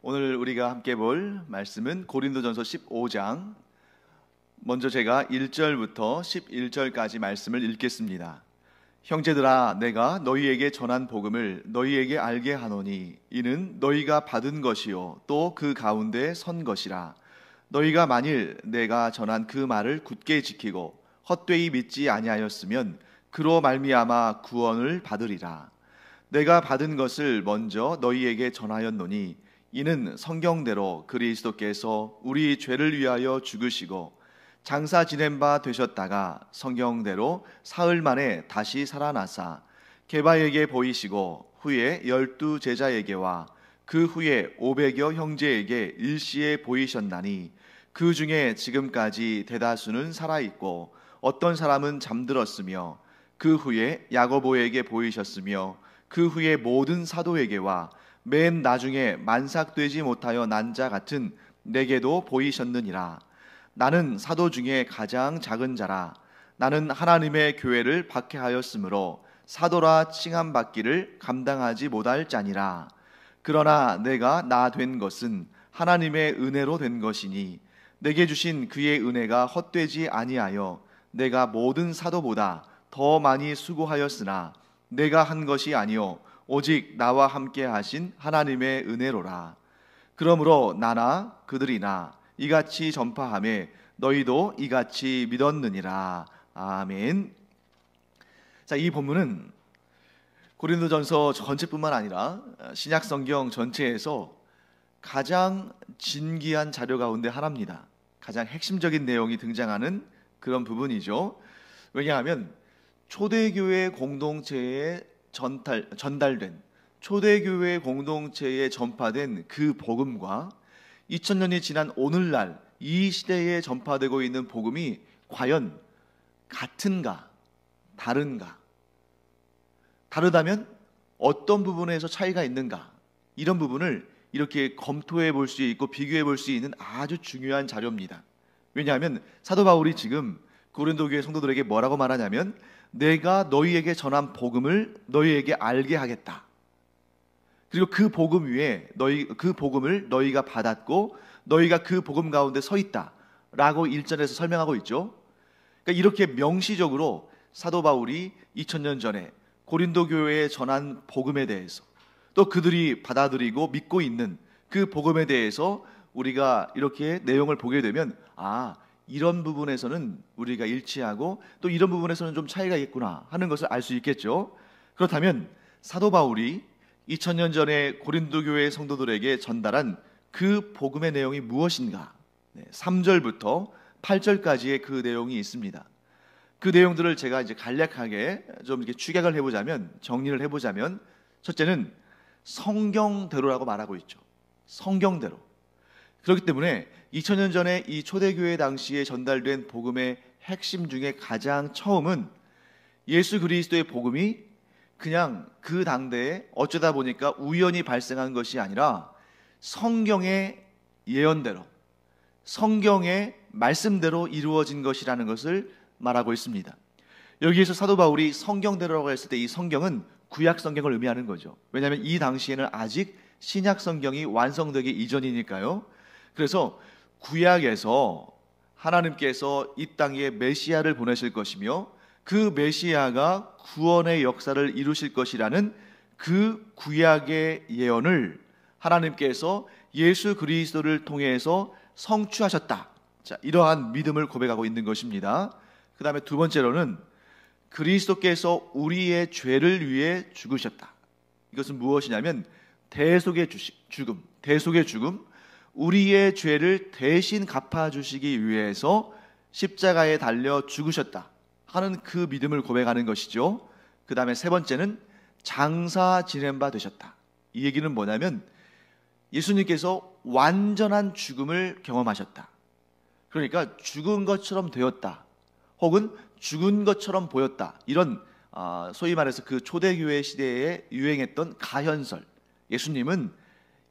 오늘 우리가 함께 볼 말씀은 고린도전서 15장, 먼저 제가 1절부터 11절까지 말씀을 읽겠습니다. 형제들아, 내가 너희에게 전한 복음을 너희에게 알게 하노니 이는 너희가 받은 것이요 또 그 가운데 선 것이라. 너희가 만일 내가 전한 그 말을 굳게 지키고 헛되이 믿지 아니하였으면 그로 말미암아 구원을 받으리라. 내가 받은 것을 먼저 너희에게 전하였노니 이는 성경대로 그리스도께서 우리 죄를 위하여 죽으시고 장사 지낸 바 되셨다가 성경대로 사흘 만에 다시 살아나사 게바에게 보이시고 후에 12 제자에게와 그 후에 500여 형제에게 일시에 보이셨나니 그 중에 지금까지 대다수는 살아있고 어떤 사람은 잠들었으며 그 후에 야고보에게 보이셨으며 그 후에 모든 사도에게와 맨 나중에 만삭되지 못하여 난 자 같은 내게도 보이셨느니라. 나는 사도 중에 가장 작은 자라. 나는 하나님의 교회를 박해하였으므로 사도라 칭함받기를 감당하지 못할 자니라. 그러나 내가 나 된 것은 하나님의 은혜로 된 것이니 내게 주신 그의 은혜가 헛되지 아니하여 내가 모든 사도보다 더 많이 수고하였으나 내가 한 것이 아니요 오직 나와 함께 하신 하나님의 은혜로라. 그러므로 나나 그들이나 이같이 전파하매 너희도 이같이 믿었느니라. 아멘. 자, 이 본문은 고린도전서 전체뿐만 아니라 신약 성경 전체에서 가장 진귀한 자료 가운데 하나입니다. 가장 핵심적인 내용이 등장하는 그런 부분이죠. 왜냐하면 초대교회 공동체에 전달된, 초대교회 공동체에 전파된 그 복음과 2000년이 지난 오늘날 이 시대에 전파되고 있는 복음이 과연 같은가, 다른가, 다르다면 어떤 부분에서 차이가 있는가, 이런 부분을 이렇게 검토해 볼 수 있고 비교해 볼 수 있는 아주 중요한 자료입니다. 왜냐하면 사도 바울이 지금 고린도 교회 성도들에게 뭐라고 말하냐면 내가 너희에게 전한 복음을 너희에게 알게 하겠다. 그리고 그 복음 위에 그 복음을 너희가 받았고 너희가 그 복음 가운데 서 있다라고 1절에서 설명하고 있죠. 그러니까 이렇게 명시적으로 사도 바울이 2000년 전에 고린도 교회에 전한 복음에 대해서 또 그들이 받아들이고 믿고 있는 그 복음에 대해서 우리가 이렇게 내용을 보게 되면 이런 부분에서는 우리가 일치하고 또 이런 부분에서는 좀 차이가 있구나 하는 것을 알 수 있겠죠. 그렇다면 사도 바울이 2000년 전에 고린도 교회 성도들에게 전달한 그 복음의 내용이 무엇인가? 3절부터 8절까지의 그 내용이 있습니다. 그 내용들을 제가 이제 간략하게 좀 이렇게 축약을 해보자면, 정리를 해보자면, 첫째는 성경대로라고 말하고 있죠. 성경대로. 그렇기 때문에 2000년 전에 이 초대교회 당시에 전달된 복음의 핵심 중에 가장 처음은 예수 그리스도의 복음이 그냥 그 당대에 어쩌다 보니까 우연히 발생한 것이 아니라 성경의 예언대로, 성경의 말씀대로 이루어진 것이라는 것을 말하고 있습니다. 여기에서 사도 바울이 성경대로라고 했을 때 이 성경은 구약 성경을 의미하는 거죠. 왜냐하면 이 당시에는 아직 신약 성경이 완성되기 이전이니까요. 그래서 구약에서 하나님께서 이 땅에 메시아를 보내실 것이며 그 메시아가 구원의 역사를 이루실 것이라는 그 구약의 예언을 하나님께서 예수 그리스도를 통해서 성취하셨다. 자, 이러한 믿음을 고백하고 있는 것입니다. 그 다음에 두 번째로는 그리스도께서 우리의 죄를 위해 죽으셨다. 이것은 무엇이냐면 대속의 죽음, 우리의 죄를 대신 갚아주시기 위해서 십자가에 달려 죽으셨다 하는 그 믿음을 고백하는 것이죠. 그 다음에 세 번째는 장사 지낸 바 되셨다. 이 얘기는 뭐냐면 예수님께서 완전한 죽음을 경험하셨다. 그러니까 죽은 것처럼 되었다, 혹은 죽은 것처럼 보였다, 이런 소위 말해서 그 초대교회 시대에 유행했던 가현설. 예수님은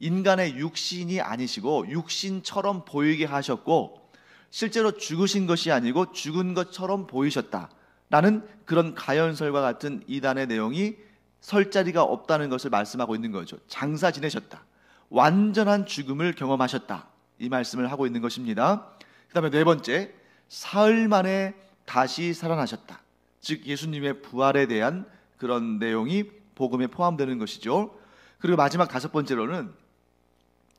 인간의 육신이 아니시고 육신처럼 보이게 하셨고 실제로 죽으신 것이 아니고 죽은 것처럼 보이셨다라는 그런 가현설과 같은 이단의 내용이 설 자리가 없다는 것을 말씀하고 있는 거죠. 장사 지내셨다, 완전한 죽음을 경험하셨다. 이 말씀을 하고 있는 것입니다. 그 다음에 네 번째, 사흘 만에 다시 살아나셨다. 즉 예수님의 부활에 대한 그런 내용이 복음에 포함되는 것이죠. 그리고 마지막 다섯 번째로는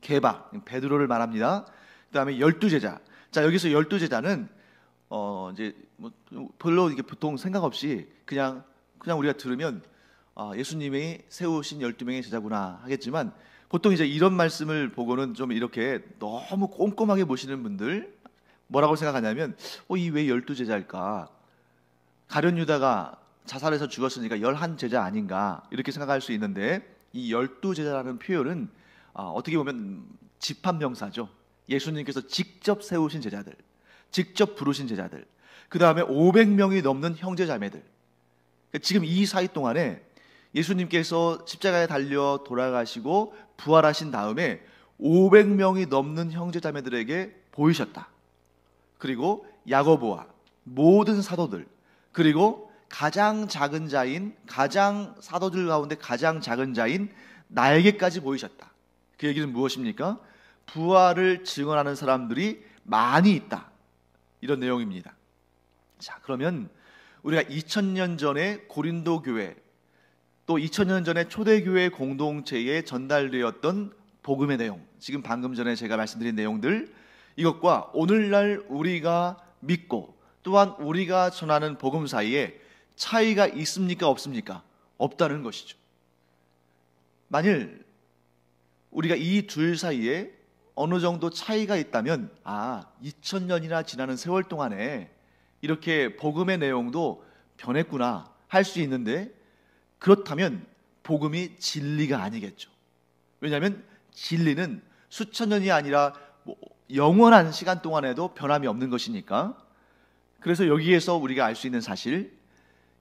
게바, 베드로를 말합니다. 그 다음에 12제자. 자, 여기서 12제자는 이제 뭐 별로 이게 보통 생각 없이 그냥 우리가 들으면 예수님이 세우신 12명의 제자구나 하겠지만, 보통 이제 이런 말씀을 보고는 좀 이렇게 너무 꼼꼼하게 보시는 분들 뭐라고 생각하냐면, 이 왜 12제자일까? 가룟 유다가 자살해서 죽었으니까 11제자 아닌가 이렇게 생각할 수 있는데, 이 12제자라는 표현은 어떻게 보면 집합명사죠. 예수님께서 직접 세우신 제자들, 직접 부르신 제자들, 그 다음에 500명이 넘는 형제자매들. 지금 이 사이 동안에 예수님께서 십자가에 달려 돌아가시고 부활하신 다음에 500명이 넘는 형제자매들에게 보이셨다. 그리고 야고보와 모든 사도들, 그리고 가장 작은 자인, 가장 사도들 가운데 가장 작은 자인 나에게까지 보이셨다. 그 얘기는 무엇입니까? 부활을 증언하는 사람들이 많이 있다, 이런 내용입니다. 자, 그러면 우리가 2000년 전에 고린도 교회, 또 2000년 전에 초대교회 공동체에 전달되었던 복음의 내용, 지금 방금 전에 제가 말씀드린 내용들, 이것과 오늘날 우리가 믿고 또한 우리가 전하는 복음 사이에 차이가 있습니까? 없습니까? 없다는 것이죠. 만일 우리가 이 둘 사이에 어느 정도 차이가 있다면 2000년이나 지나는 세월 동안에 이렇게 복음의 내용도 변했구나 할 수 있는데, 그렇다면 복음이 진리가 아니겠죠. 왜냐하면 진리는 수천 년이 아니라 영원한 시간 동안에도 변함이 없는 것이니까. 그래서 여기에서 우리가 알 수 있는 사실,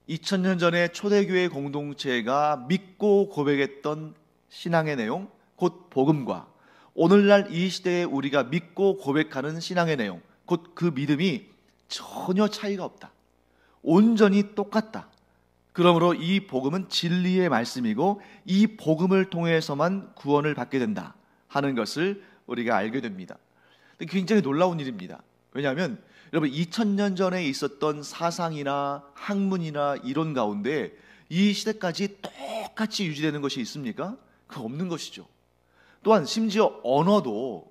2000년 전에 초대교회 공동체가 믿고 고백했던 신앙의 내용, 곧 복음과 오늘날 이 시대에 우리가 믿고 고백하는 신앙의 내용, 곧 그 믿음이 전혀 차이가 없다. 온전히 똑같다. 그러므로 이 복음은 진리의 말씀이고 이 복음을 통해서만 구원을 받게 된다 하는 것을 우리가 알게 됩니다. 굉장히 놀라운 일입니다. 왜냐하면 여러분, 2000년 전에 있었던 사상이나 학문이나 이론 가운데 이 시대까지 똑같이 유지되는 것이 있습니까? 그거 없는 것이죠. 또한 심지어 언어도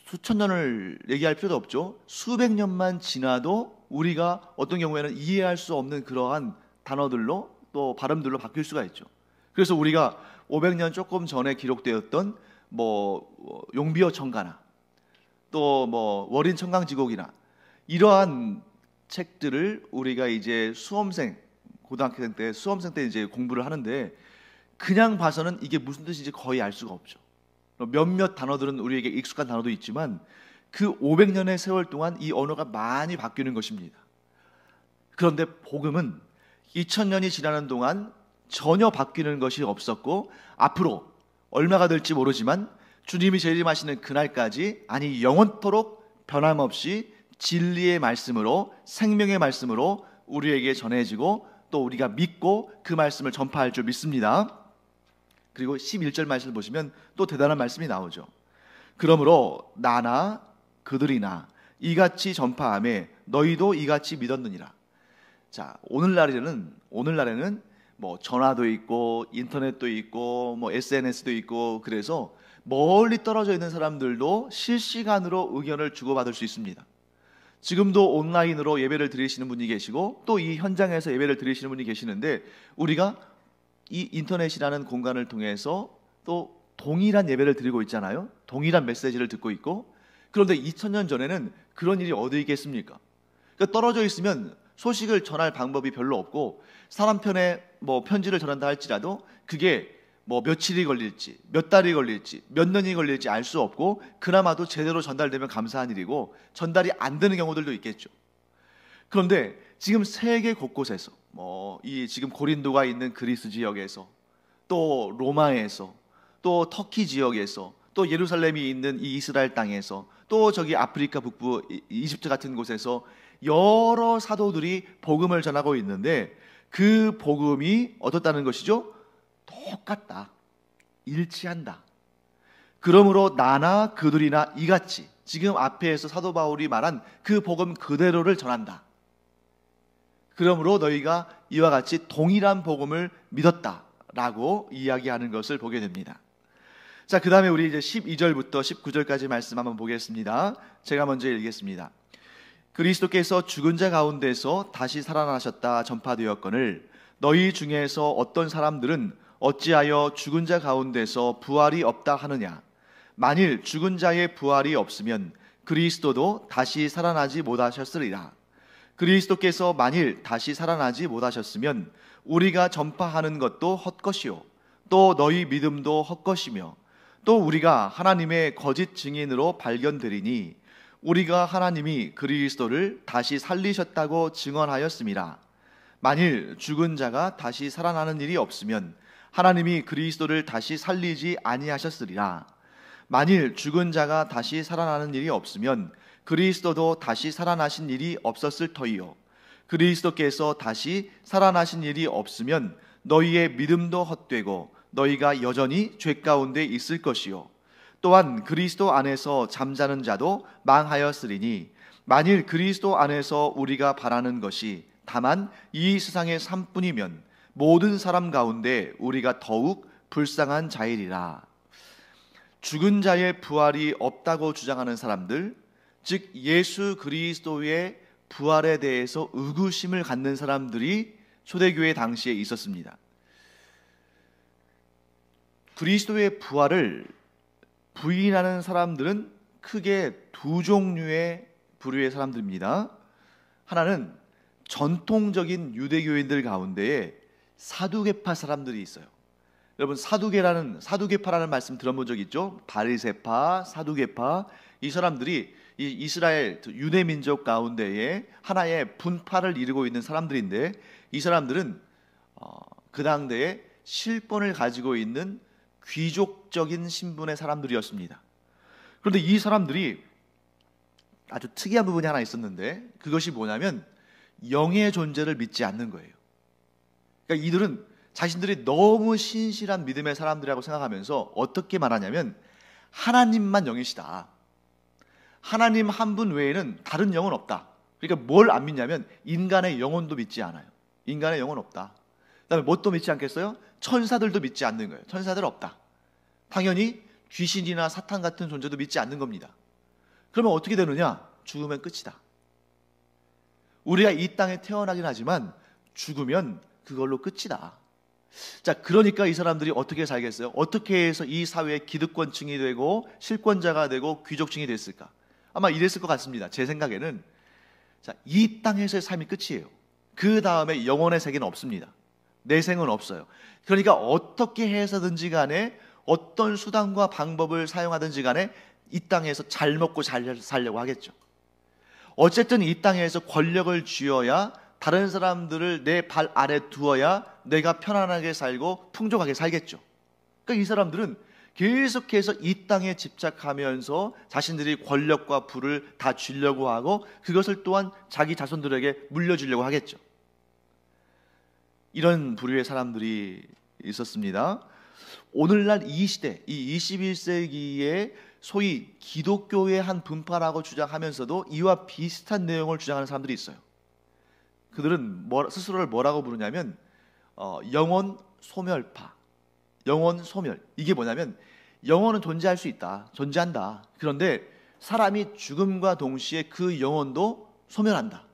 수천 년을 얘기할 필요도 없죠. 수백 년만 지나도 우리가 어떤 경우에는 이해할 수 없는 그러한 단어들로 또 발음들로 바뀔 수가 있죠. 그래서 우리가 500년 조금 전에 기록되었던 용비어 청가나 또 월인 청강지곡이나 이러한 책들을 우리가 이제 고등학생 때 수험생 때 이제 공부를 하는데, 그냥 봐서는 이게 무슨 뜻인지 거의 알 수가 없죠. 몇몇 단어들은 우리에게 익숙한 단어도 있지만 그 500년의 세월 동안 이 언어가 많이 바뀌는 것입니다. 그런데 복음은 2000년이 지나는 동안 전혀 바뀌는 것이 없었고, 앞으로 얼마가 될지 모르지만 주님이 재림하시는 그날까지, 아니 영원토록 변함없이 진리의 말씀으로, 생명의 말씀으로 우리에게 전해지고 또 우리가 믿고 그 말씀을 전파할 줄 믿습니다. 그리고 11절 말씀을 보시면 또 대단한 말씀이 나오죠. 그러므로 나나 그들이나 이같이 전파하매 너희도 이같이 믿었느니라. 자, 오늘날에는 전화도 있고 인터넷도 있고 SNS도 있고, 그래서 멀리 떨어져 있는 사람들도 실시간으로 의견을 주고받을 수 있습니다. 지금도 온라인으로 예배를 드리시는 분이 계시고 또 이 현장에서 예배를 드리시는 분이 계시는데, 우리가 이 인터넷이라는 공간을 통해서 또 동일한 예배를 드리고 있잖아요. 동일한 메시지를 듣고 있고. 그런데 2000년 전에는 그런 일이 어디 있겠습니까? 그러니까 떨어져 있으면 소식을 전할 방법이 별로 없고, 사람 편에 편지를 전한다 할지라도 그게 며칠이 걸릴지, 몇 달이 걸릴지, 몇 년이 걸릴지 알 수 없고, 그나마도 제대로 전달되면 감사한 일이고 전달이 안 되는 경우들도 있겠죠. 그런데 지금 세계 곳곳에서 이 지금 고린도가 있는 그리스 지역에서, 또 로마에서, 또 터키 지역에서, 또 예루살렘이 있는 이 이스라엘 땅에서, 또 저기 아프리카 북부 이집트 같은 곳에서 여러 사도들이 복음을 전하고 있는데, 그 복음이 어떻다는 것이죠? 똑같다. 일치한다. 그러므로 나나 그들이나 이같이 지금 앞에서 사도 바울이 말한 그 복음 그대로를 전한다. 그러므로 너희가 이와 같이 동일한 복음을 믿었다라고 이야기하는 것을 보게 됩니다. 자, 그 다음에 우리 이제 12절부터 19절까지 말씀 한번 보겠습니다. 제가 먼저 읽겠습니다. 그리스도께서 죽은 자 가운데서 다시 살아나셨다 전파되었거늘 너희 중에서 어떤 사람들은 어찌하여 죽은 자 가운데서 부활이 없다 하느냐. 만일 죽은 자의 부활이 없으면 그리스도도 다시 살아나지 못하셨으리라. 그리스도께서 만일 다시 살아나지 못하셨으면 우리가 전파하는 것도 헛것이요 또 너희 믿음도 헛것이며 또 우리가 하나님의 거짓 증인으로 발견되리니 우리가 하나님이 그리스도를 다시 살리셨다고 증언하였음이라. 만일 죽은 자가 다시 살아나는 일이 없으면 하나님이 그리스도를 다시 살리지 아니하셨으리라. 만일 죽은 자가 다시 살아나는 일이 없으면 그리스도도 다시 살아나신 일이 없었을 터이요 그리스도께서 다시 살아나신 일이 없으면 너희의 믿음도 헛되고 너희가 여전히 죄 가운데 있을 것이요 또한 그리스도 안에서 잠자는 자도 망하였으리니 만일 그리스도 안에서 우리가 바라는 것이 다만 이 세상의 삶뿐이면 모든 사람 가운데 우리가 더욱 불쌍한 자이리라. 죽은 자의 부활이 없다고 주장하는 사람들, 즉 예수 그리스도의 부활에 대해서 의구심을 갖는 사람들이 초대교회 당시에 있었습니다. 그리스도의 부활을 부인하는 사람들은 크게 두 종류의 부류의 사람들입니다. 하나는 전통적인 유대교인들 가운데에 사두개파 사람들이 있어요. 여러분 사두개파라는 말씀 들어본 적 있죠? 바리새파, 사두개파, 이 사람들이 이 이스라엘 유대 민족 가운데에 하나의 분파를 이루고 있는 사람들인데 이 사람들은 그 당대에 실권을 가지고 있는 귀족적인 신분의 사람들이었습니다. 그런데 이 사람들이 아주 특이한 부분이 하나 있었는데 그것이 뭐냐면 영의 존재를 믿지 않는 거예요. 그러니까 이들은 자신들이 너무 신실한 믿음의 사람들이라고 생각하면서 어떻게 말하냐면 하나님만 영이시다. 하나님 한 분 외에는 다른 영은 없다. 그러니까 뭘 안 믿냐면 인간의 영혼도 믿지 않아요. 인간의 영혼 없다. 그다음에 뭣도 믿지 않겠어요? 천사들도 믿지 않는 거예요. 천사들 없다. 당연히 귀신이나 사탄 같은 존재도 믿지 않는 겁니다. 그러면 어떻게 되느냐? 죽으면 끝이다. 우리가 이 땅에 태어나긴 하지만 죽으면 그걸로 끝이다. 자, 그러니까 이 사람들이 어떻게 살겠어요? 어떻게 해서 이 사회의 기득권층이 되고 실권자가 되고 귀족층이 됐을까? 아마 이랬을 것 같습니다. 제 생각에는 자, 이 땅에서의 삶이 끝이에요. 그 다음에 영혼의 세계는 없습니다. 내생은 없어요. 그러니까 어떻게 해서든지 간에 어떤 수단과 방법을 사용하든지 간에 이 땅에서 잘 먹고 잘 살려고 하겠죠. 어쨌든 이 땅에서 권력을 쥐어야 다른 사람들을 내 발 아래 두어야 내가 편안하게 살고 풍족하게 살겠죠. 그러니까 이 사람들은 계속해서 이 땅에 집착하면서 자신들이 권력과 부를 다 쥐려고 하고 그것을 또한 자기 자손들에게 물려주려고 하겠죠. 이런 부류의 사람들이 있었습니다. 오늘날 이 시대, 이 21세기에 소위 기독교의 한 분파라고 주장하면서도 이와 비슷한 내용을 주장하는 사람들이 있어요. 그들은 스스로를 뭐라고 부르냐면 영혼 소멸파, 영혼 소멸. 이게 뭐냐면 영혼은 존재할 수 있다, 존재한다. 그런데 사람이 죽음과 동시에 그 영혼도 소멸한다.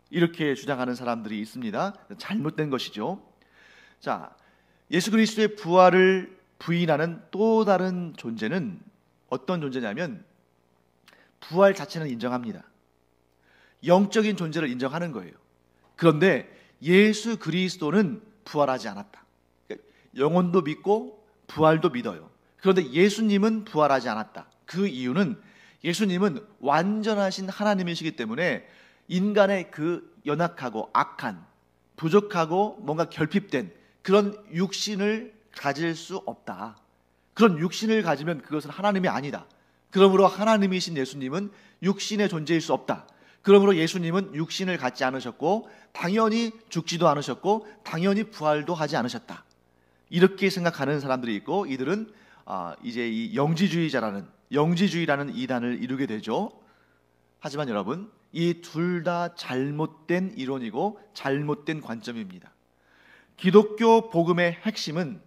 이렇게 주장하는 사람들이 있습니다. 잘못된 것이죠. 자, 예수 그리스도의 부활을 부인하는 또 다른 존재는 어떤 존재냐면 부활 자체는 인정합니다. 영적인 존재를 인정하는 거예요. 그런데 예수 그리스도는 부활하지 않았다. 영혼도 믿고 부활도 믿어요. 그런데 예수님은 부활하지 않았다. 그 이유는 예수님은 완전하신 하나님이시기 때문에 인간의 그 연약하고 악한, 부족하고 뭔가 결핍된 그런 육신을 가질 수 없다. 그런 육신을 가지면 그것은 하나님이 아니다. 그러므로 하나님이신 예수님은 육신의 존재일 수 없다. 그러므로 예수님은 육신을 갖지 않으셨고 당연히 죽지도 않으셨고 당연히 부활도 하지 않으셨다. 이렇게 생각하는 사람들이 있고, 이들은 이제 이 영지주의라는 이단을 이루게 되죠. 하지만 여러분, 이 둘 다 잘못된 이론이고 잘못된 관점입니다. 기독교 복음의 핵심은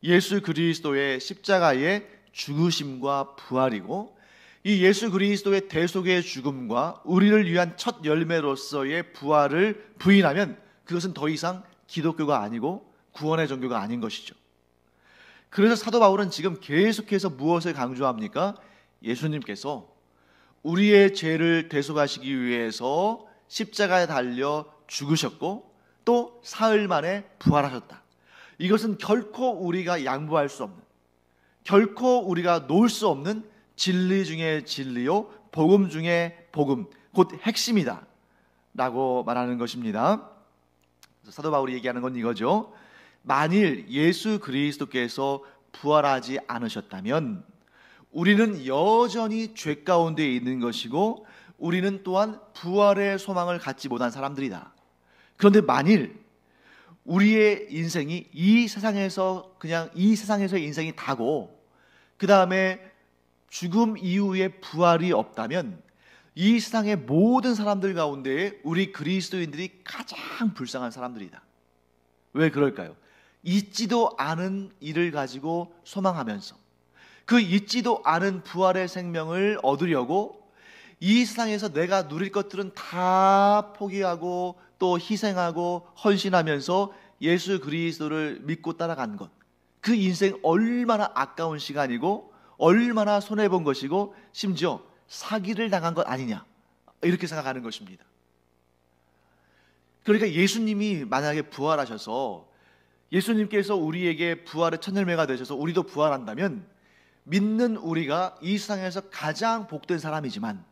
예수 그리스도의 십자가의 죽으심과 부활이고, 이 예수 그리스도의 대속의 죽음과 우리를 위한 첫 열매로서의 부활을 부인하면 그것은 더 이상 기독교가 아니고 구원의 종교가 아닌 것이죠. 그래서 사도 바울은 지금 계속해서 무엇을 강조합니까? 예수님께서 우리의 죄를 대속하시기 위해서 십자가에 달려 죽으셨고 또 사흘 만에 부활하셨다. 이것은 결코 우리가 양보할 수 없는, 결코 우리가 놓을 수 없는 진리 중에 진리요 복음 중에 복음, 곧 핵심이다 라고 말하는 것입니다. 사도 바울이 얘기하는 건 이거죠. 만일 예수 그리스도께서 부활하지 않으셨다면 우리는 여전히 죄 가운데 있는 것이고 우리는 또한 부활의 소망을 갖지 못한 사람들이다. 그런데 만일 우리의 인생이 이 세상에서의 인생이 다고 그 다음에 죽음 이후에 부활이 없다면 이 세상의 모든 사람들 가운데 우리 그리스도인들이 가장 불쌍한 사람들이다. 왜 그럴까요? 있지도 않은 일을 가지고 소망하면서 그 있지도 않은 부활의 생명을 얻으려고 이 세상에서 내가 누릴 것들은 다 포기하고 또 희생하고 헌신하면서 예수 그리스도를 믿고 따라간 것, 그 인생 얼마나 아까운 시간이고 얼마나 손해본 것이고 심지어 사기를 당한 것 아니냐, 이렇게 생각하는 것입니다. 그러니까 예수님이 만약에 부활하셔서 예수님께서 우리에게 부활의 첫 열매가 되셔서 우리도 부활한다면 믿는 우리가 이 세상에서 가장 복된 사람이지만,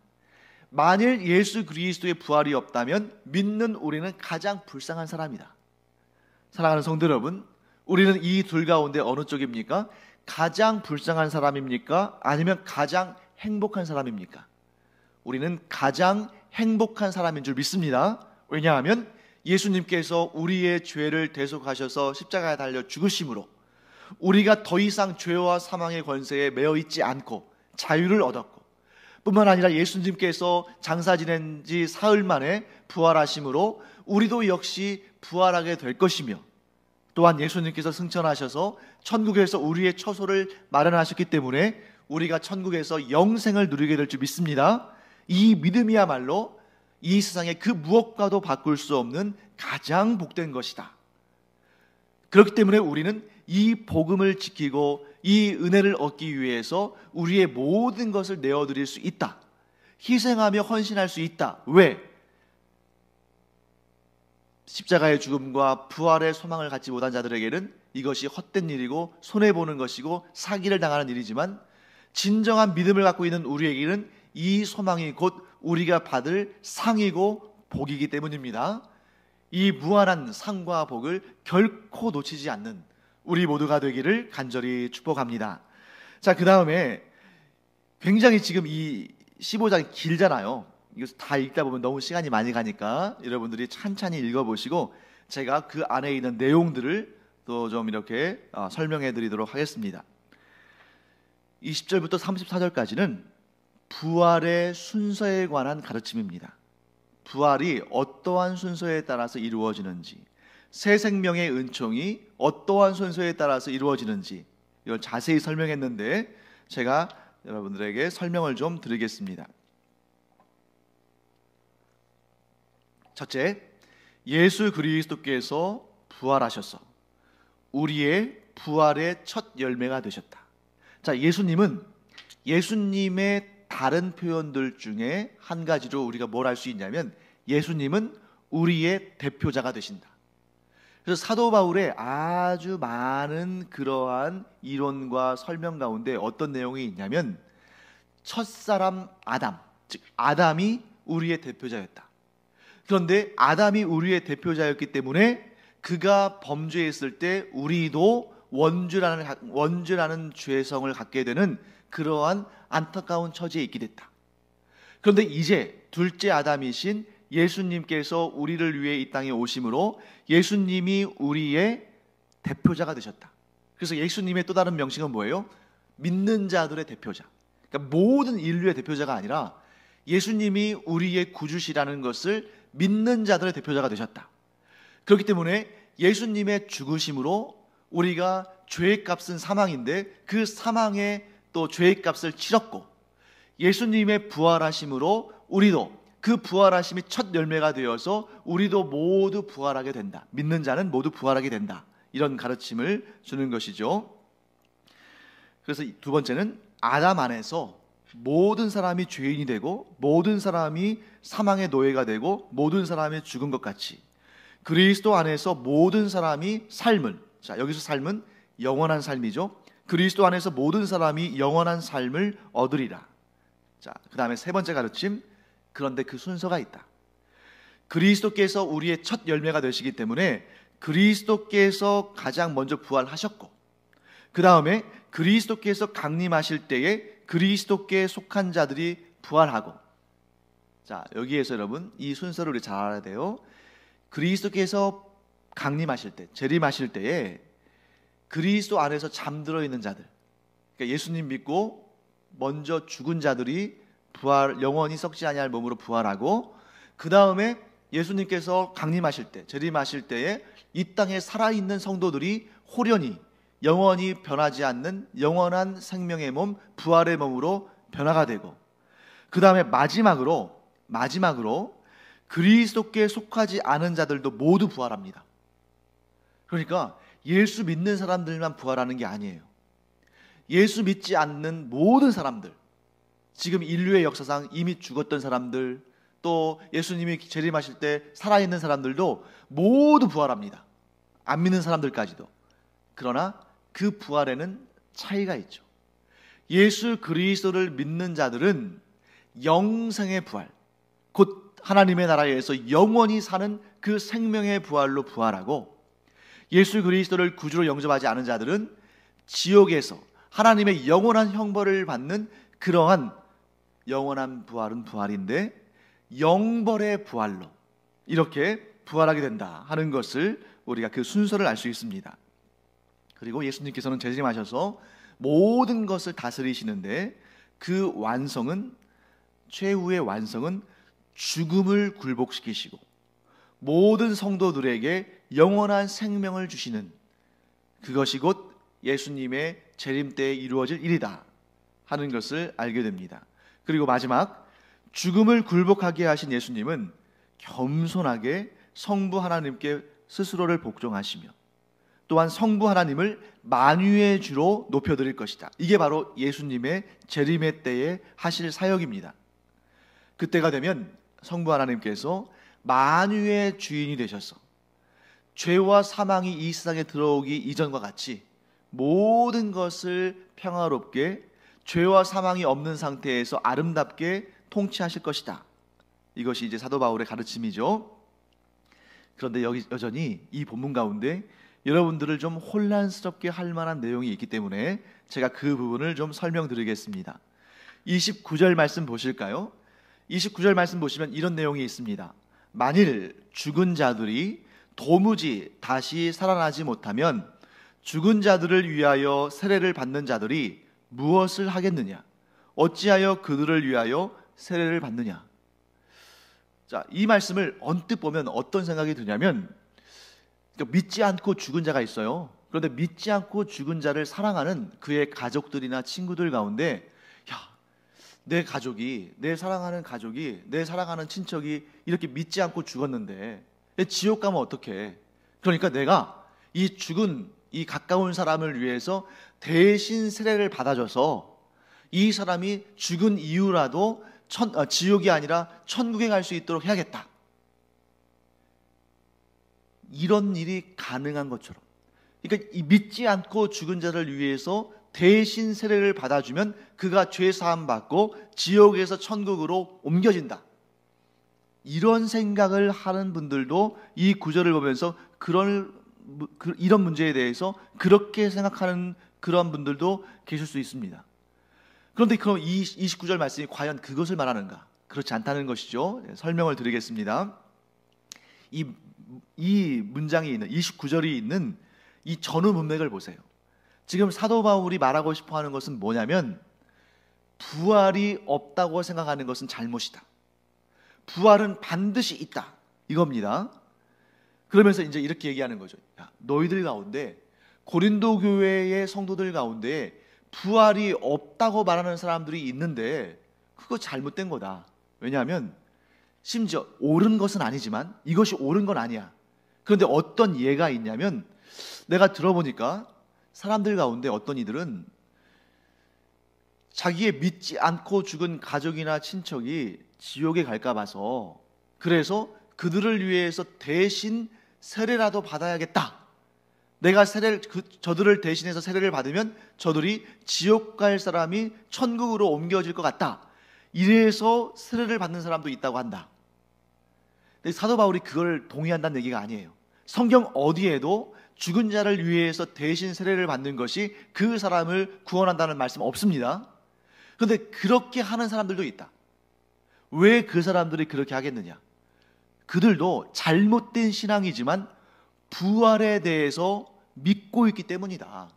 만일 예수 그리스도의 부활이 없다면 믿는 우리는 가장 불쌍한 사람이다. 사랑하는 성도 여러분, 우리는 이 둘 가운데 어느 쪽입니까? 가장 불쌍한 사람입니까? 아니면 가장 행복한 사람입니까? 우리는 가장 행복한 사람인 줄 믿습니다. 왜냐하면 예수님께서 우리의 죄를 대속하셔서 십자가에 달려 죽으심으로 우리가 더 이상 죄와 사망의 권세에 매여 있지 않고 자유를 얻었고, 뿐만 아니라 예수님께서 장사 지낸 지 사흘 만에 부활하심으로 우리도 역시 부활하게 될 것이며, 또한 예수님께서 승천하셔서 천국에서 우리의 처소를 마련하셨기 때문에 우리가 천국에서 영생을 누리게 될 줄 믿습니다. 이 믿음이야말로 이 세상의 그 무엇과도 바꿀 수 없는 가장 복된 것이다. 그렇기 때문에 우리는 이 복음을 지키고 이 은혜를 얻기 위해서 우리의 모든 것을 내어드릴 수 있다. 희생하며 헌신할 수 있다. 왜? 십자가의 죽음과 부활의 소망을 갖지 못한 자들에게는 이것이 헛된 일이고 손해보는 것이고 사기를 당하는 일이지만, 진정한 믿음을 갖고 있는 우리에게는 이 소망이 곧 우리가 받을 상이고 복이기 때문입니다. 이 무한한 상과 복을 결코 놓치지 않는 우리 모두가 되기를 간절히 축복합니다. 자, 그 다음에 굉장히 지금 이 15장이 길잖아요. 이거 다 읽다 보면 너무 시간이 많이 가니까 여러분들이 찬찬히 읽어보시고 제가 그 안에 있는 내용들을 또 좀 이렇게 설명해 드리도록 하겠습니다. 20절부터 34절까지는 부활의 순서에 관한 가르침입니다. 부활이 어떠한 순서에 따라서 이루어지는지, 새 생명의 은총이 어떠한 순서에 따라서 이루어지는지 이걸 자세히 설명했는데 제가 여러분들에게 설명을 좀 드리겠습니다. 첫째, 예수 그리스도께서 부활하셔서 우리의 부활의 첫 열매가 되셨다. 자, 예수님의 다른 표현들 중에 한 가지로 우리가 뭘 할 수 있냐면 예수님은 우리의 대표자가 되신다. 그래서 사도 바울의 아주 많은 그러한 이론과 설명 가운데 어떤 내용이 있냐면 첫사람 아담, 즉 아담이 우리의 대표자였다. 그런데 아담이 우리의 대표자였기 때문에 그가 범죄했을 때 우리도 원죄라는 죄성을 갖게 되는 그러한 안타까운 처지에 있게 됐다. 그런데 이제 둘째 아담이신 예수님께서 우리를 위해 이 땅에 오심으로 예수님이 우리의 대표자가 되셨다. 그래서 예수님의 또 다른 명칭은 뭐예요? 믿는 자들의 대표자. 그러니까 모든 인류의 대표자가 아니라 예수님이 우리의 구주시라는 것을 믿는 자들의 대표자가 되셨다. 그렇기 때문에 예수님의 죽으심으로 우리가 죄의 값은 사망인데 그 사망의 또 죄의 값을 치렀고, 예수님의 부활하심으로 우리도 그 부활하심이 첫 열매가 되어서 우리도 모두 부활하게 된다. 믿는 자는 모두 부활하게 된다. 이런 가르침을 주는 것이죠. 그래서 두 번째는 아담 안에서 모든 사람이 죄인이 되고 모든 사람이 사망의 노예가 되고 모든 사람이 죽은 것 같이 그리스도 안에서 모든 사람이 삶을, 자 여기서 삶은 영원한 삶이죠. 그리스도 안에서 모든 사람이 영원한 삶을 얻으리라. 자, 그 다음에 세 번째 가르침, 그런데 그 순서가 있다. 그리스도께서 우리의 첫 열매가 되시기 때문에 그리스도께서 가장 먼저 부활하셨고, 그 다음에 그리스도께서 강림하실 때에 그리스도께 속한 자들이 부활하고, 자 여기에서 여러분 이 순서를 우리 잘 알아야 돼요. 그리스도께서 강림하실 때, 재림하실 때에 그리스도 안에서 잠들어 있는 자들, 그러니까 예수님 믿고 먼저 죽은 자들이 부활, 영원히 썩지 아니할 몸으로 부활하고, 그 다음에 예수님께서 강림하실 때, 재림하실 때에 이 땅에 살아있는 성도들이 호련히 영원히 변하지 않는 영원한 생명의 몸, 부활의 몸으로 변화가 되고, 그 다음에 마지막으로 그리스도께 속하지 않은 자들도 모두 부활합니다. 그러니까 예수 믿는 사람들만 부활하는 게 아니에요. 예수 믿지 않는 모든 사람들, 지금 인류의 역사상 이미 죽었던 사람들, 또 예수님이 재림하실 때 살아있는 사람들도 모두 부활합니다. 안 믿는 사람들까지도. 그러나 그 부활에는 차이가 있죠. 예수 그리스도를 믿는 자들은 영생의 부활, 곧 하나님의 나라에서 영원히 사는 그 생명의 부활로 부활하고, 예수 그리스도를 구주로 영접하지 않은 자들은 지옥에서 하나님의 영원한 형벌을 받는 그러한 영원한 부활은 부활인데 영벌의 부활로 이렇게 부활하게 된다 하는 것을 우리가 그 순서를 알 수 있습니다. 그리고 예수님께서는 재림하셔서 모든 것을 다스리시는데 그 완성은, 최후의 완성은 죽음을 굴복시키시고 모든 성도들에게 영원한 생명을 주시는, 그것이 곧 예수님의 재림 때에 이루어질 일이다 하는 것을 알게 됩니다. 그리고 마지막, 죽음을 굴복하게 하신 예수님은 겸손하게 성부 하나님께 스스로를 복종하시며 또한 성부 하나님을 만유의 주로 높여드릴 것이다. 이게 바로 예수님의 재림의 때에 하실 사역입니다. 그때가 되면 성부 하나님께서 만유의 주인이 되셔서 죄와 사망이 이 세상에 들어오기 이전과 같이 모든 것을 평화롭게, 죄와 사망이 없는 상태에서 아름답게 통치하실 것이다. 이것이 이제 사도 바울의 가르침이죠. 그런데 여전히 이 본문 가운데 여러분들을 좀 혼란스럽게 할 만한 내용이 있기 때문에 제가 그 부분을 좀 설명드리겠습니다. 29절 말씀 보실까요? 29절 말씀 보시면 이런 내용이 있습니다. 만일 죽은 자들이 도무지 다시 살아나지 못하면 죽은 자들을 위하여 세례를 받는 자들이 무엇을 하겠느냐? 어찌하여 그들을 위하여 세례를 받느냐? 자, 이 말씀을 언뜻 보면 어떤 생각이 드냐면, 그러니까 믿지 않고 죽은 자가 있어요. 그런데 믿지 않고 죽은 자를 사랑하는 그의 가족들이나 친구들 가운데, 야, 내 가족이, 내 사랑하는 가족이, 내 사랑하는 친척이 이렇게 믿지 않고 죽었는데 지옥 가면 어떡해? 그러니까 내가 이 죽은 이 가까운 사람을 위해서 대신 세례를 받아줘서 이 사람이 죽은 이후라도 지옥이 아니라 천국에 갈 수 있도록 해야겠다. 이런 일이 가능한 것처럼, 그러니까 이 믿지 않고 죽은 자를 위해서 대신 세례를 받아주면 그가 죄 사함 받고 지옥에서 천국으로 옮겨진다. 이런 생각을 하는 분들도 이 구절을 보면서 이런 문제에 대해서 그렇게 생각하는 그런 분들도 계실 수 있습니다. 그런데 그럼 이 29절 말씀이 과연 그것을 말하는가? 그렇지 않다는 것이죠. 설명을 드리겠습니다. 이 문장이 있는 29절이 있는 이 전후 문맥을 보세요. 지금 사도 바울이 말하고 싶어 하는 것은 뭐냐면 부활이 없다고 생각하는 것은 잘못이다. 부활은 반드시 있다. 이겁니다. 그러면서 이제 이렇게 얘기하는 거죠. 야, 너희들 가운데, 고린도 교회의 성도들 가운데 부활이 없다고 말하는 사람들이 있는데 그거 잘못된 거다. 왜냐하면 심지어 옳은 것은 아니지만 이것이 옳은 건 아니야. 그런데 어떤 예가 있냐면, 내가 들어보니까 사람들 가운데 어떤 이들은 자기의 믿지 않고 죽은 가족이나 친척이 지옥에 갈까 봐서, 그래서 그들을 위해서 대신 세례라도 받아야겠다. 내가 저들을 대신해서 세례를 받으면 저들이 지옥 갈 사람이 천국으로 옮겨질 것 같다. 이래서 세례를 받는 사람도 있다고 한다. 근데 사도 바울이 그걸 동의한다는 얘기가 아니에요. 성경 어디에도 죽은 자를 위해서 대신 세례를 받는 것이 그 사람을 구원한다는 말씀 없습니다. 그런데 그렇게 하는 사람들도 있다. 왜 그 사람들이 그렇게 하겠느냐? 그들도 잘못된 신앙이지만 부활에 대해서 믿고 있기 때문이다.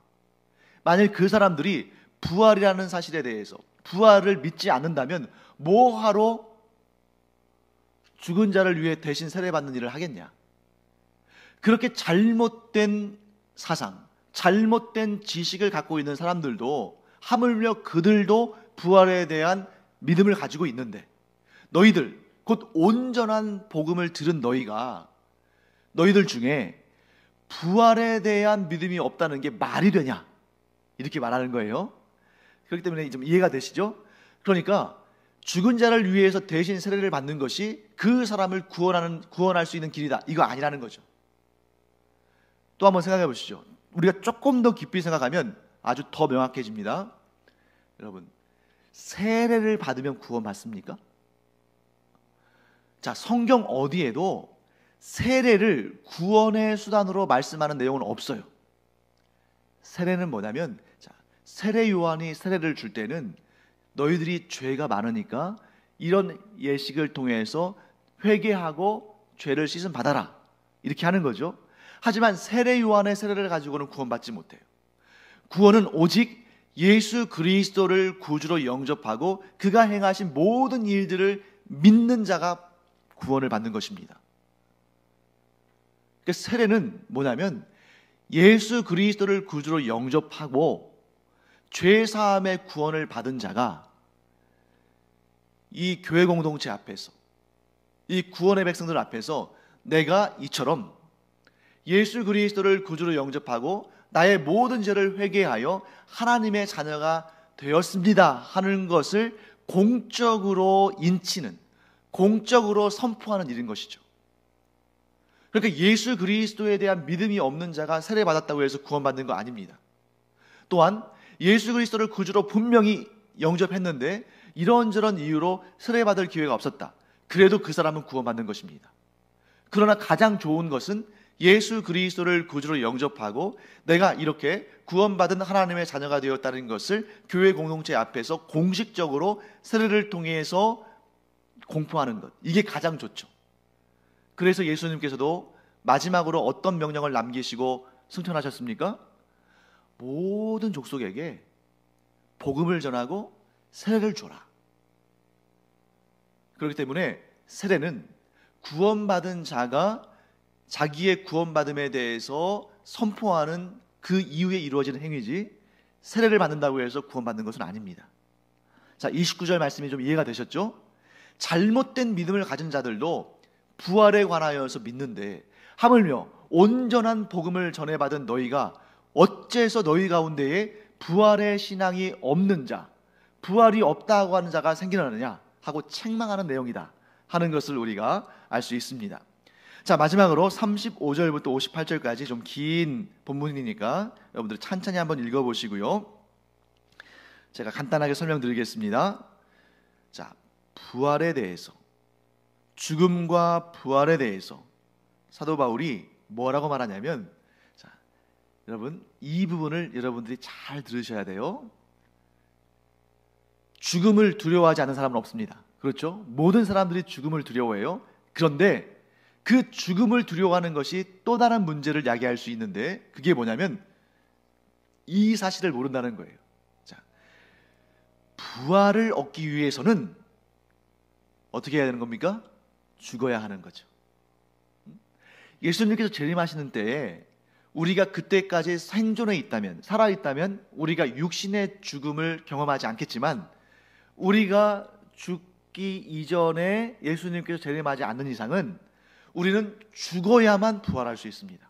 만일 그 사람들이 부활이라는 사실에 대해서, 부활을 믿지 않는다면 뭐하러 죽은 자를 위해 대신 세례받는 일을 하겠냐? 그렇게 잘못된 사상, 잘못된 지식을 갖고 있는 사람들도, 하물며 그들도 부활에 대한 믿음을 가지고 있는데, 너희들, 곧 온전한 복음을 들은 너희들 중에 부활에 대한 믿음이 없다는 게 말이 되냐? 이렇게 말하는 거예요. 그렇기 때문에 좀 이해가 되시죠? 그러니까 죽은 자를 위해서 대신 세례를 받는 것이 그 사람을 구원할 수 있는 길이다, 이거 아니라는 거죠. 또 한번 생각해 보시죠. 우리가 조금 더 깊이 생각하면 아주 더 명확해집니다. 여러분, 세례를 받으면 구원받습니까? 자, 성경 어디에도 세례를 구원의 수단으로 말씀하는 내용은 없어요. 세례는 뭐냐면, 자, 세례 요한이 세례를 줄 때는 너희들이 죄가 많으니까 이런 예식을 통해서 회개하고 죄를 씻음 받아라, 이렇게 하는 거죠. 하지만 세례 요한의 세례를 가지고는 구원받지 못해요. 구원은 오직 예수 그리스도를 구주로 영접하고 그가 행하신 모든 일들을 믿는 자가 구원을 받는 것입니다. 그러니까 세례는 뭐냐면 예수 그리스도를 구주로 영접하고 죄사함의 구원을 받은 자가 이 교회 공동체 앞에서, 이 구원의 백성들 앞에서 내가 이처럼 예수 그리스도를 구주로 영접하고 나의 모든 죄를 회개하여 하나님의 자녀가 되었습니다 하는 것을 공적으로 인치는, 공적으로 선포하는 일인 것이죠. 그러니까 예수 그리스도에 대한 믿음이 없는 자가 세례받았다고 해서 구원받는 거 아닙니다. 또한 예수 그리스도를 구주로 분명히 영접했는데 이런저런 이유로 세례받을 기회가 없었다. 그래도 그 사람은 구원받는 것입니다. 그러나 가장 좋은 것은 예수 그리스도를 구주로 영접하고 내가 이렇게 구원받은 하나님의 자녀가 되었다는 것을 교회 공동체 앞에서 공식적으로 세례를 통해서 공포하는 것, 이게 가장 좋죠. 그래서 예수님께서도 마지막으로 어떤 명령을 남기시고 승천하셨습니까? 모든 족속에게 복음을 전하고 세례를 줘라. 그렇기 때문에 세례는 구원받은 자가 자기의 구원받음에 대해서 선포하는 그 이후에 이루어지는 행위지, 세례를 받는다고 해서 구원받는 것은 아닙니다. 자, 29절 말씀이 좀 이해가 되셨죠? 잘못된 믿음을 가진 자들도 부활에 관하여서 믿는데, 하물며 온전한 복음을 전해받은 너희가 어째서 너희 가운데에 부활의 신앙이 없는 자, 부활이 없다고 하는 자가 생기느냐 하고 책망하는 내용이다 하는 것을 우리가 알 수 있습니다. 자, 마지막으로 35절부터 58절까지 좀 긴 본문이니까 여러분들 천천히 한번 읽어보시고요. 제가 간단하게 설명드리겠습니다. 자, 부활에 대해서, 죽음과 부활에 대해서 사도 바울이 뭐라고 말하냐면, 자, 여러분 이 부분을 여러분들이 잘 들으셔야 돼요. 죽음을 두려워하지 않는 사람은 없습니다. 그렇죠? 모든 사람들이 죽음을 두려워해요. 그런데 그 죽음을 두려워하는 것이 또 다른 문제를 야기할 수 있는데, 그게 뭐냐면 이 사실을 모른다는 거예요. 자, 부활을 얻기 위해서는 어떻게 해야 되는 겁니까? 죽어야 하는 거죠. 예수님께서 재림하시는 때에 우리가 그때까지 생존해 있다면, 살아있다면 우리가 육신의 죽음을 경험하지 않겠지만, 우리가 죽기 이전에 예수님께서 재림하지 않는 이상은 우리는 죽어야만 부활할 수 있습니다.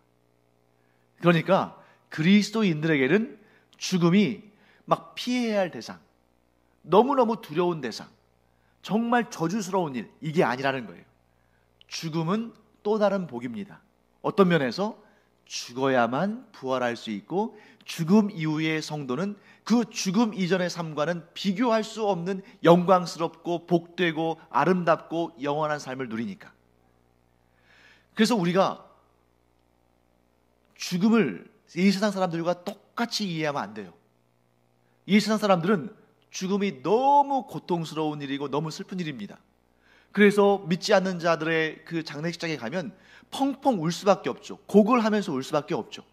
그러니까 그리스도인들에게는 죽음이 막 피해야 할 대상, 너무너무 두려운 대상, 정말 저주스러운 일, 이게 아니라는 거예요. 죽음은 또 다른 복입니다. 어떤 면에서 죽어야만 부활할 수 있고, 죽음 이후의 성도는 그 죽음 이전의 삶과는 비교할 수 없는 영광스럽고 복되고 아름답고 영원한 삶을 누리니까. 그래서 우리가 죽음을 이 세상 사람들과 똑같이 이해하면 안 돼요. 이 세상 사람들은 죽음이 너무 고통스러운 일이고 너무 슬픈 일입니다. 그래서 믿지 않는 자들의 그 장례식장에 가면 펑펑 울 수밖에 없죠. 곡을 하면서 울 수밖에 없죠.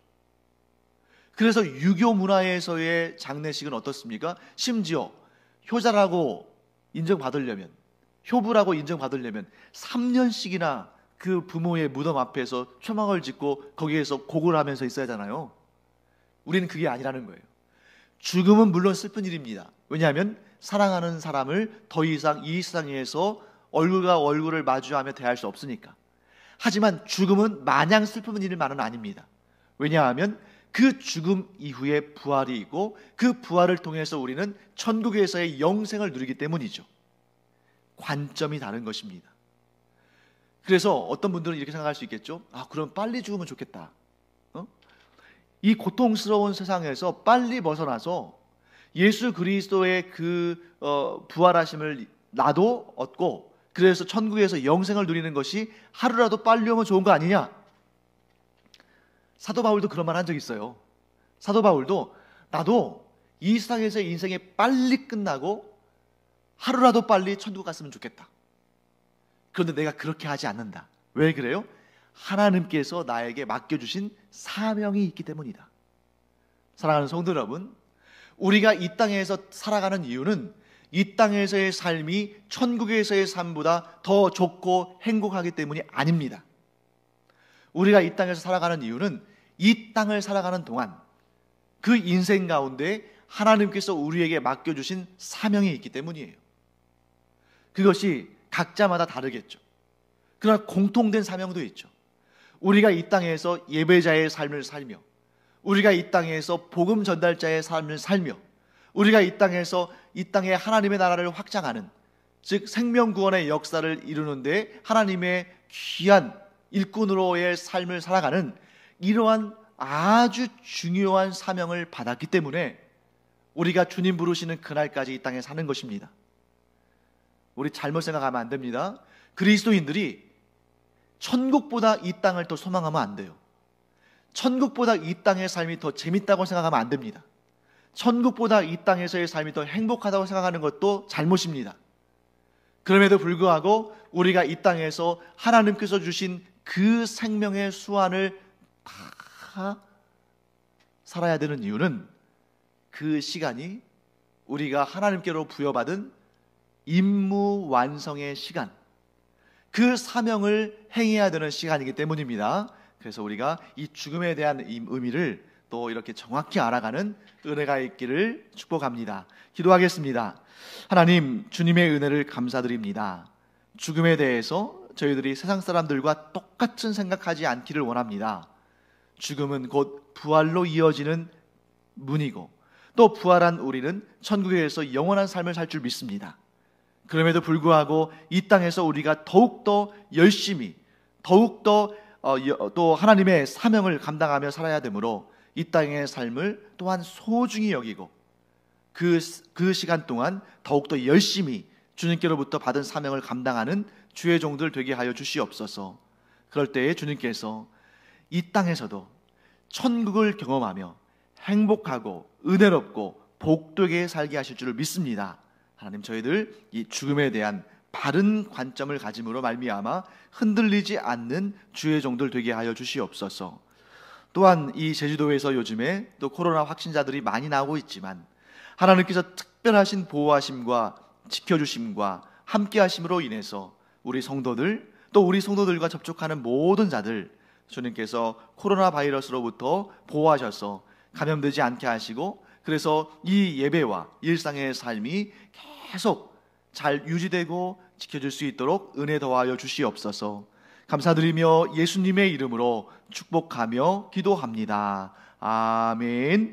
그래서 유교 문화에서의 장례식은 어떻습니까? 심지어 효자라고 인정받으려면, 효부라고 인정받으려면 3년씩이나 그 부모의 무덤 앞에서 초막을 짓고 거기에서 곡을 하면서 있어야 하잖아요. 우리는 그게 아니라는 거예요. 죽음은 물론 슬픈 일입니다. 왜냐하면 사랑하는 사람을 더 이상 이 세상에서 얼굴과 얼굴을 마주하며 대할 수 없으니까. 하지만 죽음은 마냥 슬픈 일만은 아닙니다. 왜냐하면 그 죽음 이후에 부활이 있고, 그 부활을 통해서 우리는 천국에서의 영생을 누리기 때문이죠. 관점이 다른 것입니다. 그래서 어떤 분들은 이렇게 생각할 수 있겠죠. 그럼 빨리 죽으면 좋겠다. 이 고통스러운 세상에서 빨리 벗어나서 예수 그리스도의 그 부활하심을 나도 얻고, 그래서 천국에서 영생을 누리는 것이 하루라도 빨리 오면 좋은 거 아니냐? 사도 바울도 그런 말 한 적 있어요. 사도 바울도 나도 이 세상에서의 인생이 빨리 끝나고 하루라도 빨리 천국 갔으면 좋겠다. 그런데 내가 그렇게 하지 않는다. 왜 그래요? 하나님께서 나에게 맡겨주신 사명이 있기 때문이다. 사랑하는 성도 여러분, 우리가 이 땅에서 살아가는 이유는 이 땅에서의 삶이 천국에서의 삶보다 더 좋고 행복하기 때문이 아닙니다. 우리가 이 땅에서 살아가는 이유는 이 땅을 살아가는 동안 그 인생 가운데 하나님께서 우리에게 맡겨주신 사명이 있기 때문이에요. 그것이 각자마다 다르겠죠. 그러나 공통된 사명도 있죠. 우리가 이 땅에서 예배자의 삶을 살며, 우리가 이 땅에서 복음 전달자의 삶을 살며, 우리가 이 땅에서 이 땅에 하나님의 나라를 확장하는, 즉 생명구원의 역사를 이루는데 하나님의 귀한 일꾼으로의 삶을 살아가는 이러한 아주 중요한 사명을 받았기 때문에 우리가 주님 부르시는 그날까지 이 땅에 사는 것입니다. 우리 잘못 생각하면 안 됩니다. 그리스도인들이 천국보다 이 땅을 더 소망하면 안 돼요. 천국보다 이 땅의 삶이 더 재밌다고 생각하면 안 됩니다. 천국보다 이 땅에서의 삶이 더 행복하다고 생각하는 것도 잘못입니다. 그럼에도 불구하고 우리가 이 땅에서 하나님께서 주신 그 생명의 수완을 다 살아야 되는 이유는 그 시간이 우리가 하나님께로 부여받은 임무 완성의 시간, 그 사명을 행해야 되는 시간이기 때문입니다. 그래서 우리가 이 죽음에 대한 의미를 또 이렇게 정확히 알아가는 은혜가 있기를 축복합니다. 기도하겠습니다. 하나님, 주님의 은혜를 감사드립니다. 죽음에 대해서 저희들이 세상 사람들과 똑같은 생각하지 않기를 원합니다. 죽음은 곧 부활로 이어지는 문이고, 또 부활한 우리는 천국에서 영원한 삶을 살 줄 믿습니다. 그럼에도 불구하고 이 땅에서 우리가 더욱더 열심히, 더욱더 또 하나님의 사명을 감당하며 살아야 되므로 이 땅의 삶을 또한 소중히 여기고 그 시간 동안 더욱더 열심히 주님께로부터 받은 사명을 감당하는 주의 종들 되게 하여 주시옵소서. 그럴 때에 주님께서 이 땅에서도 천국을 경험하며 행복하고 은혜롭고 복되게 살게 하실 줄을 믿습니다. 하나님, 저희들 이 죽음에 대한 바른 관점을 가짐으로 말미암아 흔들리지 않는 주의 종들 되게 하여 주시옵소서. 또한 이 제주도에서 요즘에 또 코로나 확진자들이 많이 나오고 있지만 하나님께서 특별하신 보호하심과 지켜주심과 함께하심으로 인해서 우리 성도들 또 우리 성도들과 접촉하는 모든 자들 주님께서 코로나 바이러스로부터 보호하셔서 감염되지 않게 하시고 그래서 이 예배와 일상의 삶이 계속 잘 유지되고 지켜질 수 있도록 은혜 더하여 주시옵소서. 감사드리며 예수님의 이름으로 축복하며 기도합니다. 아멘.